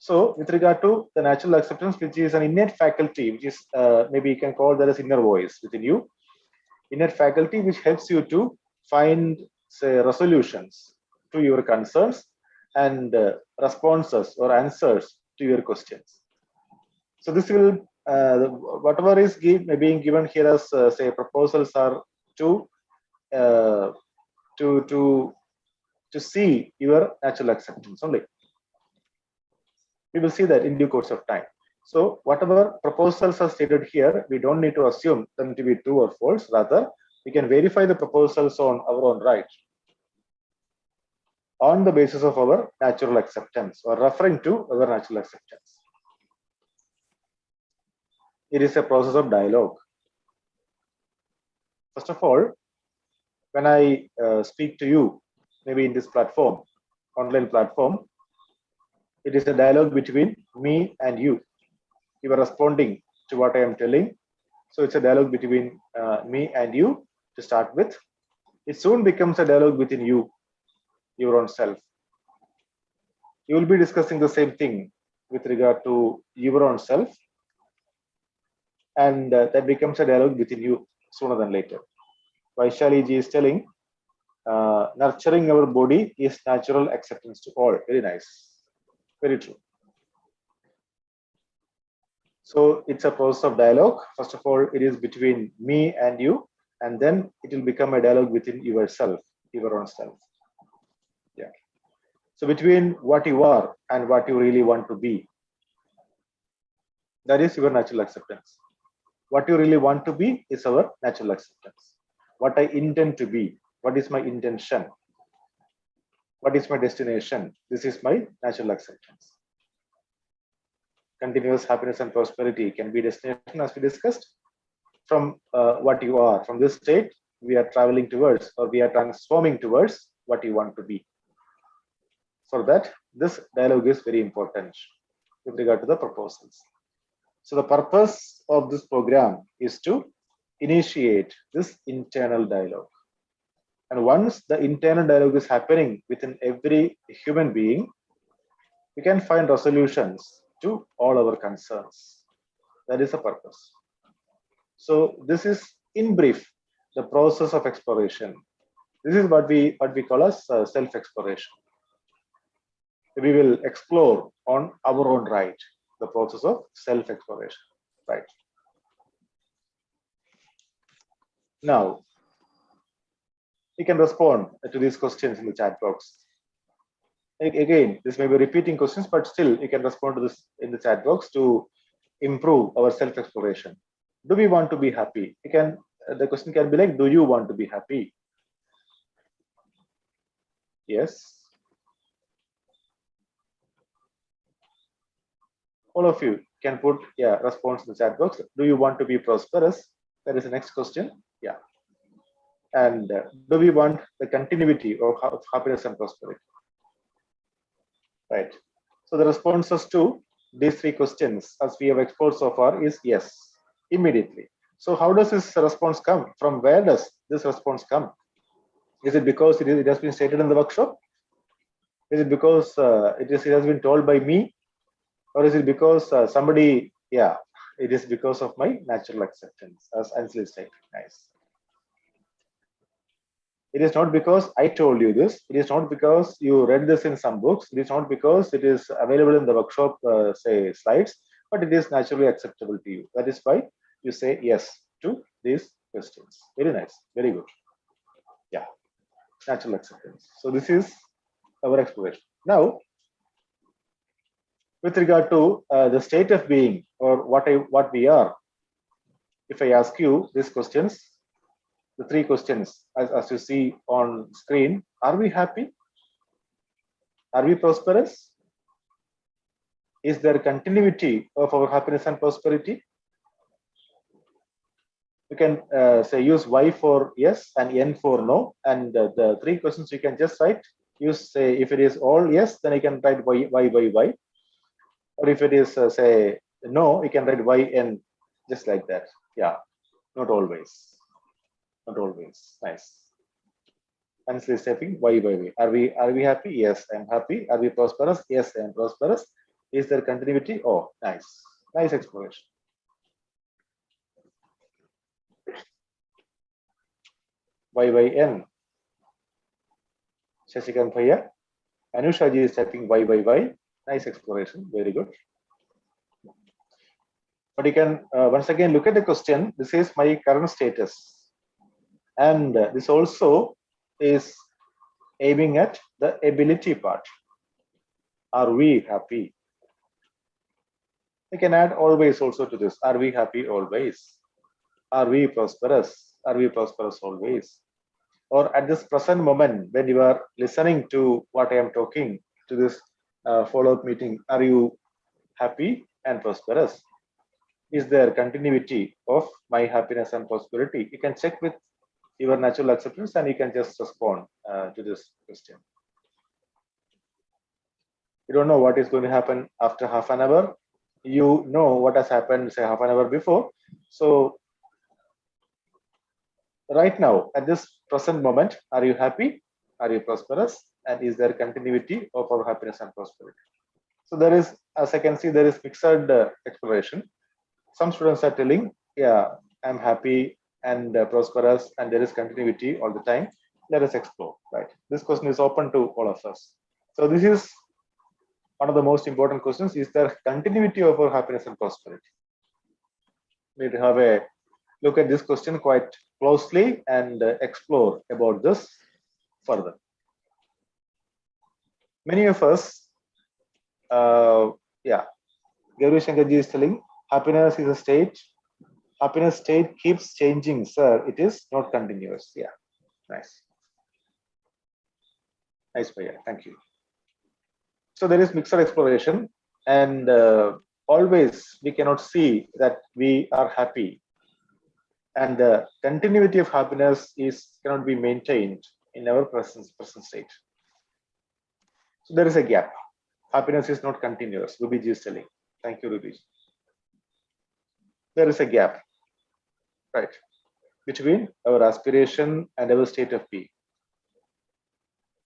So with regard to the natural acceptance, which is an innate faculty, which is maybe you can call that as inner voice within you, innate faculty which helps you to find, say, resolutions to your concerns and responses or answers to your questions. So this will, whatever is being given here as, say, proposals are to see your natural acceptance only. We will see that in due course of time. So whatever proposals are stated here, we don't need to assume them to be true or false. Rather, we can verify the proposals on our own right on the basis of our natural acceptance or referring to our natural acceptance. It is a process of dialogue. First of all, when I speak to you, maybe in this platform, online platform, it is a dialogue between me and you. You are responding to what I am telling. So it's a dialogue between me and you to start with. It soon becomes a dialogue within you, your own self. You will be discussing the same thing with regard to your own self. And that becomes a dialogue within you sooner than later. Vaishali ji is telling, nurturing our body is natural acceptance to all. Very nice. Very true. So it's a process of dialogue. First of all, it is between me and you, and then it will become a dialogue within yourself, your own self. Yeah. So between what you are and what you really want to be, that is your natural acceptance. What you really want to be is our natural acceptance. What I intend to be, what is my intention, what is my destination, this is my natural acceptance. Continuous happiness and prosperity can be destination, as we discussed. From what you are, from this state, we are traveling towards, or we are transforming towards what you want to be. For that, this dialogue is very important with regard to the proposals. So the purpose of this program is to initiate this internal dialogue. And once the internal dialogue is happening within every human being, we can find resolutions to all our concerns. That is the purpose. So this is, in brief, the process of exploration. This is what we call as self-exploration. We will explore on our own right, the process of self-exploration. Right. Now, you can respond to these questions in the chat box. Again, this may be repeating questions, but still you can respond to this in the chat box to improve our self-exploration. Do we want to be happy? You can, the question can be like, do you want to be happy? Yes. All of you can put, yeah, response in the chat box. Do you want to be prosperous? That is the next question. Yeah. And do we want the continuity of happiness and prosperity? Right. So the responses to these three questions, as we have explored so far, is yes, immediately. So how does this response come? From where does this response come? Is it because it has been stated in the workshop? Is it because it has been told by me? Or is it because somebody, yeah, it is because of my natural acceptance, as Ansel is saying. Nice. It is not because I told you this. It is not because you read this in some books. It is not because it is available in the workshop, say, slides, but it is naturally acceptable to you. That is why you say yes to these questions. Very nice. Very good. Yeah. Natural acceptance. So this is our exploration. Now, with regard to the state of being, or what we are, if I ask you these questions, the three questions, as you see on screen, are we happy? Are we prosperous? Is there continuity of our happiness and prosperity? You can say use Y for yes and N for no, and the three questions you can just write. Use, say, if it is all yes, then you can write Y. Or if it is say no, you can write YN, just like that. Yeah, not always. Not always. Nice. And so stepping Y. Are we happy? Yes, I'm happy. Are we prosperous? Yes, I'm prosperous. Is there continuity? Oh, nice. Nice exploration. YYN. Shashikant Bhaiya. Anusha ji is typing YYY. Nice exploration. Very good. But you can once again look at the question. This is my current status. And this also is aiming at the ability part. Are we happy? We can add always also to this. Are we happy always? Are we prosperous? Are we prosperous always? Or at this present moment, when you are listening to what I am talking to this follow-up meeting, are you happy and prosperous? Is there continuity of my happiness and prosperity? You can check with your natural acceptance and you can just respond to this question. You don't know what is going to happen after half an hour. You know what has happened, say, half an hour before. So right now, at this present moment, are you happy? Are you prosperous? And is there continuity of our happiness and prosperity? So there is, as I can see, there is mixed exploration. Some students are telling, yeah, I'm happy and prosperous, and there is continuity all the time. Let us explore, right? This question is open to all of us. So this is one of the most important questions. Is there continuity of our happiness and prosperity? We need to have a look at this question quite closely and explore about this further. Many of us, yeah, Gauri Shankarji is telling, happiness is a state. Happiness state keeps changing, sir. It is not continuous. Yeah, nice. Nice, Bhaiya. Thank you. So there is mixed exploration, and always we cannot see that we are happy, and the continuity of happiness cannot be maintained in our present state. So there is a gap. Happiness is not continuous. Ruby is telling. Thank you, Ruby. There is a gap, right, between our aspiration and our state of being,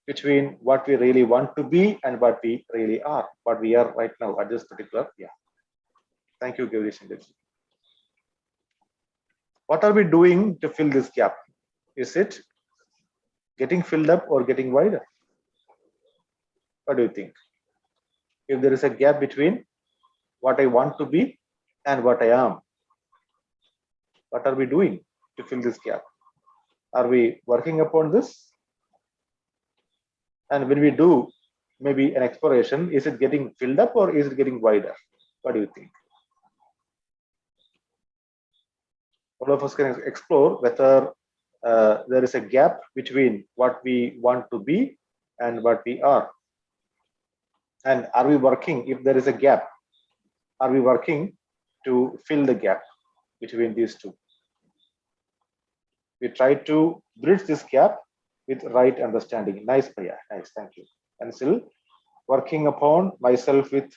between what we really want to be and what we really are, what we are right now at this particular, yeah. Thank you, Gauri Shankarji. What are we doing to fill this gap? Is it getting filled up or getting wider? What do you think? If there is a gap between what I want to be and what I am, what are we doing to fill this gap? Are we working upon this? And when we do maybe an exploration, is it getting filled up or is it getting wider? What do you think? All of us can explore whether there is a gap between what we want to be and what we are. And are we working, if there is a gap, are we working to fill the gap between these two? We try to bridge this gap with right understanding. Nice, Priya. Nice, thank you. And still working upon myself with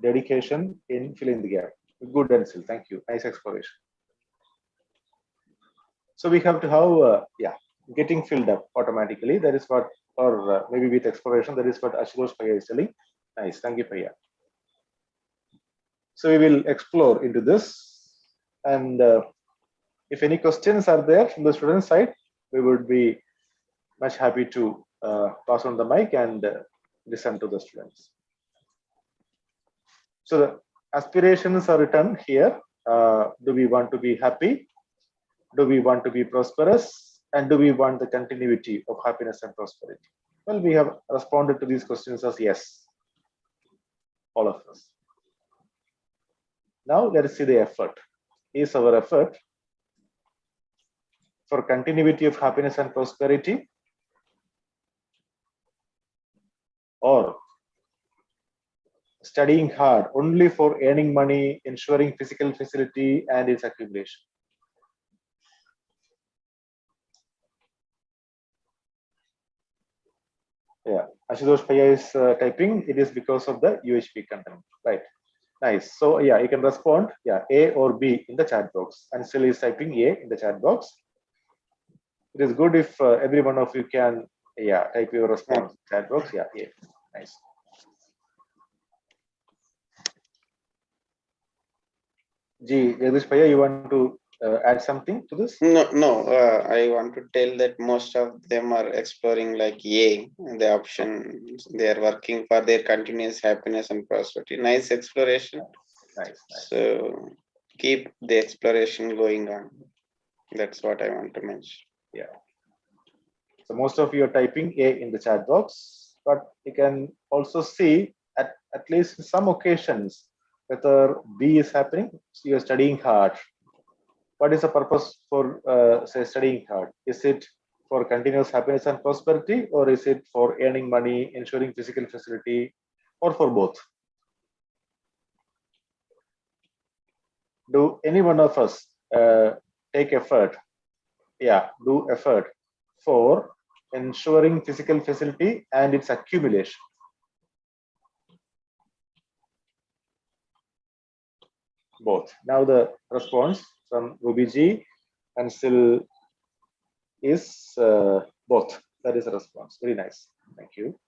dedication in filling the gap. Good, and still, thank you. Nice exploration. So we have to have, yeah, getting filled up automatically. That is what, or maybe with exploration, that is what Ashutosh Priya is telling. Nice, thank you, Priya. So we will explore into this, and if any questions are there from the student side, we would be much happy to pass on the mic and listen to the students. So the aspirations are written here. Do we want to be happy? Do we want to be prosperous? And do we want the continuity of happiness and prosperity? Well, we have responded to these questions as yes, all of us. Now let us see the effort. Is our effort for continuity of happiness and prosperity, or studying hard only for earning money, ensuring physical facility and its accumulation? Yeah, Ashutosh Paya is typing, it is because of the UHV content, right? Nice. So yeah, you can respond, yeah, A or B in the chat box. And still is typing A in the chat box. It is good if every one of you can, yeah, type your response in chat box. Yeah, yeah, nice. Jagdish Bhaiya, you want to add something to this? No. I want to tell that most of them are exploring like A, the option. They are working for their continuous happiness and prosperity. Nice exploration. Nice. So keep the exploration going on. That's what I want to mention. Yeah. So most of you are typing A in the chat box, but you can also see at least in some occasions whether B is happening. So you are studying hard. What is the purpose for say studying hard? Is it for continuous happiness and prosperity, or is it for earning money, ensuring physical facility, or for both? Do any one of us take effort? Yeah, do effort for ensuring physical facility and its accumulation. Both. Now the response from Ruby Ji and still is both. That is the response. Very nice. Thank you.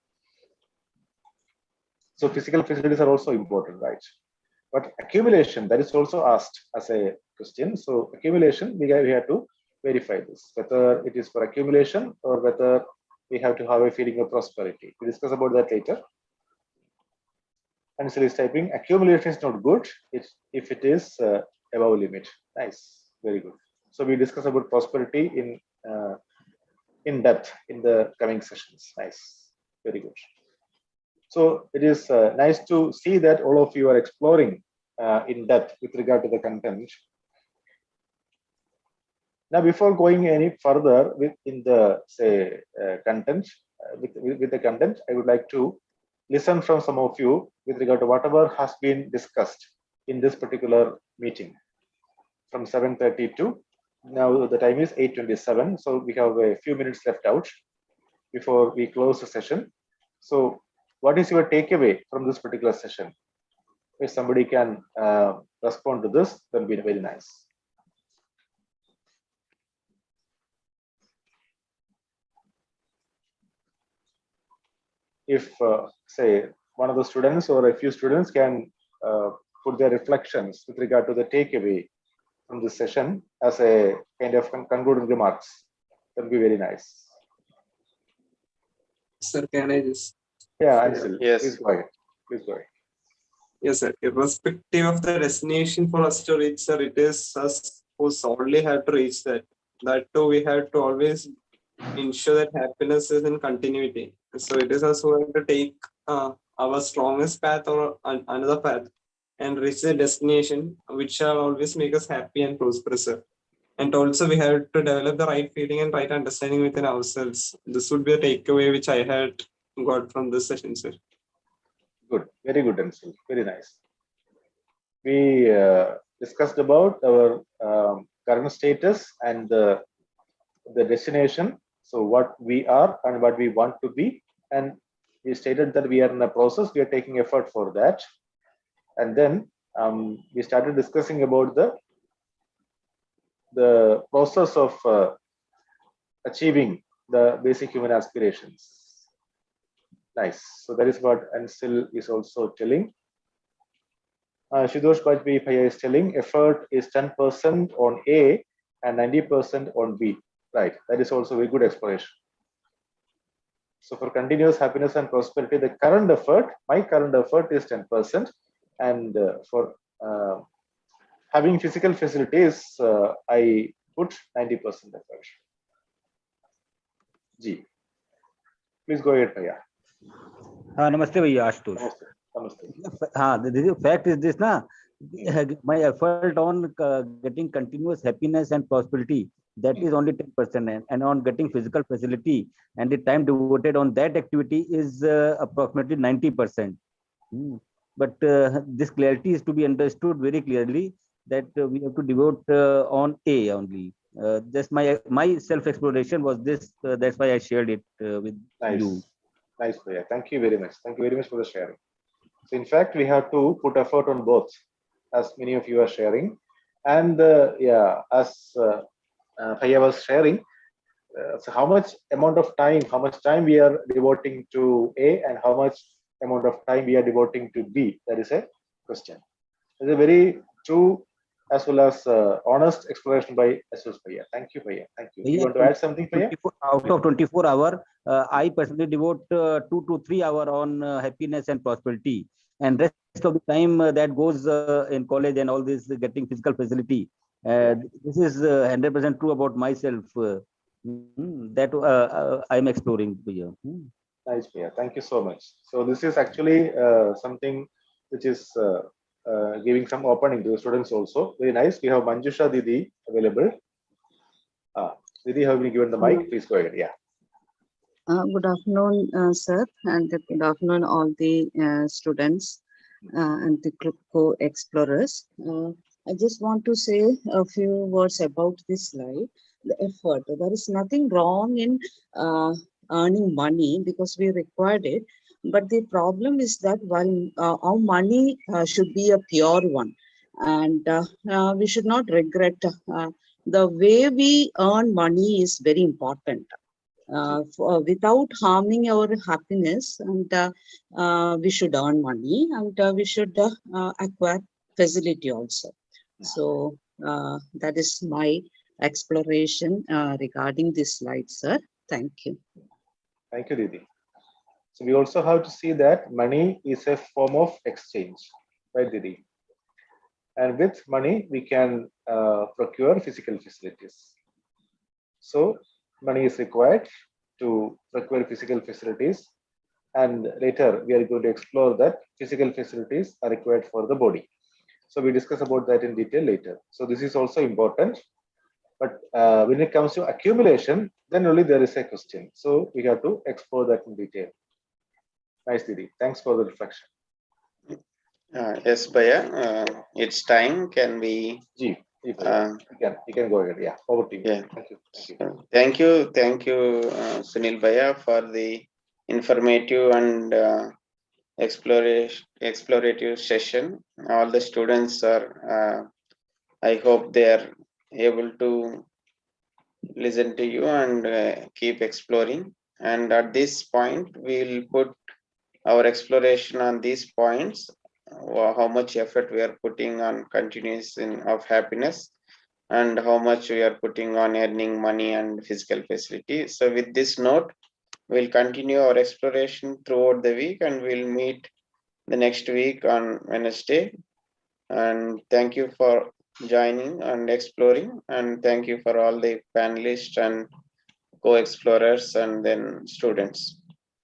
So physical facilities are also important, right? But accumulation, that is also asked as a question. So accumulation, we have to verify this, whether it is for accumulation or whether we have to have a feeling of prosperity. We discuss about that later. And so is typing accumulation is not good if it is above limit. Nice, very good. So we discuss about prosperity in depth in the coming sessions. Nice, very good. So it is nice to see that all of you are exploring in depth with regard to the content. Now, before going any further in the say content with the content, I would like to listen from some of you with regard to whatever has been discussed in this particular meeting from 7:30 to now the time is 8:27. So we have a few minutes left out before we close the session. So what is your takeaway from this particular session? If somebody can respond to this, that will be very nice. If say one of the students or a few students can put their reflections with regard to the takeaway from this session as a kind of concluding remarks, that would be very nice. Sir, can I just? Yeah, Anshul, Yes. please go ahead. Please go ahead. Yes, sir. Irrespective of the destination for us to reach, sir, it is us who solely have to reach that. That too, we have to always ensure that happiness is in continuity. So it is us who have to take our strongest path or another path and reach the destination, which shall always make us happy and prosperous, sir. And also, we have to develop the right feeling and right understanding within ourselves. This would be a takeaway which I had got from this session, sir. Good, very good, Anshul. Very nice. We discussed about our current status and the destination. So what we are and what we want to be, and we stated that we are in a process. We are taking effort for that, and then we started discussing about the process of achieving the basic human aspirations. Nice. So that is what Anshul is also telling. Shudosh Bajpai Bhaiya is telling effort is 10% on A and 90% on B. Right. That is also a very good explanation. So for continuous happiness and prosperity, the current effort, my current effort is 10%, and for having physical facilities, I put 90% effort. Ji, please go ahead, Bhaiya. नमस्ते भैया आशुतोष हाँ the fact is this ना my effort on getting continuous happiness and prosperity, that is only 10%, and on getting physical facility and the time devoted on that activity is approximately 90%. But this clarity is to be understood very clearly that we have to devote on A only. Just my self exploration was this. That's why I shared it with you. Nice, Bhaiya. Thank you very much. Thank you very much for the sharing. So in fact, we have to put effort on both, as many of you are sharing. And yeah, as Bhaiya was sharing, so how much time we are devoting to A and how much amount of time we are devoting to B? That is a question. It's a very true as well as honest exploration by SS Bhaiya. Thank you, Bhaiya. Thank you. You want to add something, Bhaiya? Out of 24 hours, I personally devote 2 to 3 hours on happiness and prosperity, and rest of the time that goes in college and all this getting physical facility. This is 100% true about myself. That I'm exploring here. Nice, Bhaiya. Thank you so much. So this is actually something which is giving some opening to the students also. Very nice. We have Manjusha Didi available. Didi, have been given the mic. Please go ahead. Yeah. Good afternoon, sir, and good afternoon, all the students and the co-explorers. I just want to say a few words about this slide, the effort. There is nothing wrong in earning money because we required it, but the problem is that while our money should be a pure one, and we should not regret the way we earn money is very important. Without harming our happiness, and we should earn money, and we should acquire facility also. So that is my exploration regarding this slide, sir. Thank you. Thank you, Didi. So we also have to see that money is a form of exchange, right, Didi? And with money, we can procure physical facilities. So money is required to procure physical facilities, and later we are going to explore that physical facilities are required for the body. So we discuss about that in detail later. So this is also important, but when it comes to accumulation, then only there is a question. So we have to explore that in detail. Nice, Didi. Thanks for the reflection. Yes, Bhaiya, it's time. Can we? You can go ahead. Yeah, over to you. Yeah. Thank you. Thank you, Sunil Bhaiya, for the informative and explorative session. All the students are, I hope they are able to listen to you and keep exploring. And at this point, we'll put our exploration on these points, how much effort we are putting on continuous of happiness, and how much we are putting on earning money and physical facility. So with this note, we'll continue our exploration throughout the week, and we'll meet the next week on Wednesday. And thank you for joining and exploring, and thank you for all the panelists and co-explorers and then students.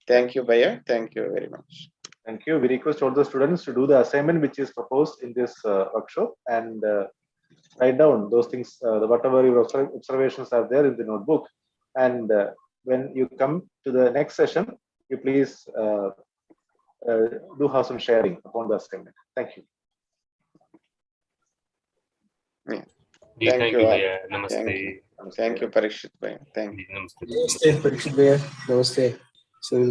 Thank you, Bhaiya. Thank you very much. Thank you. We request all the students to do the assignment which is proposed in this workshop, and write down those things, whatever your observations are there in the notebook. And when you come to the next session, you please do have some sharing upon the assignment. Thank you. Yeah. Thank you, Bhaiya. Namaste. Thank you, Parikshit Bhaiya. Thank you. Namaste, Parikshit Bhaiya. Namaste. So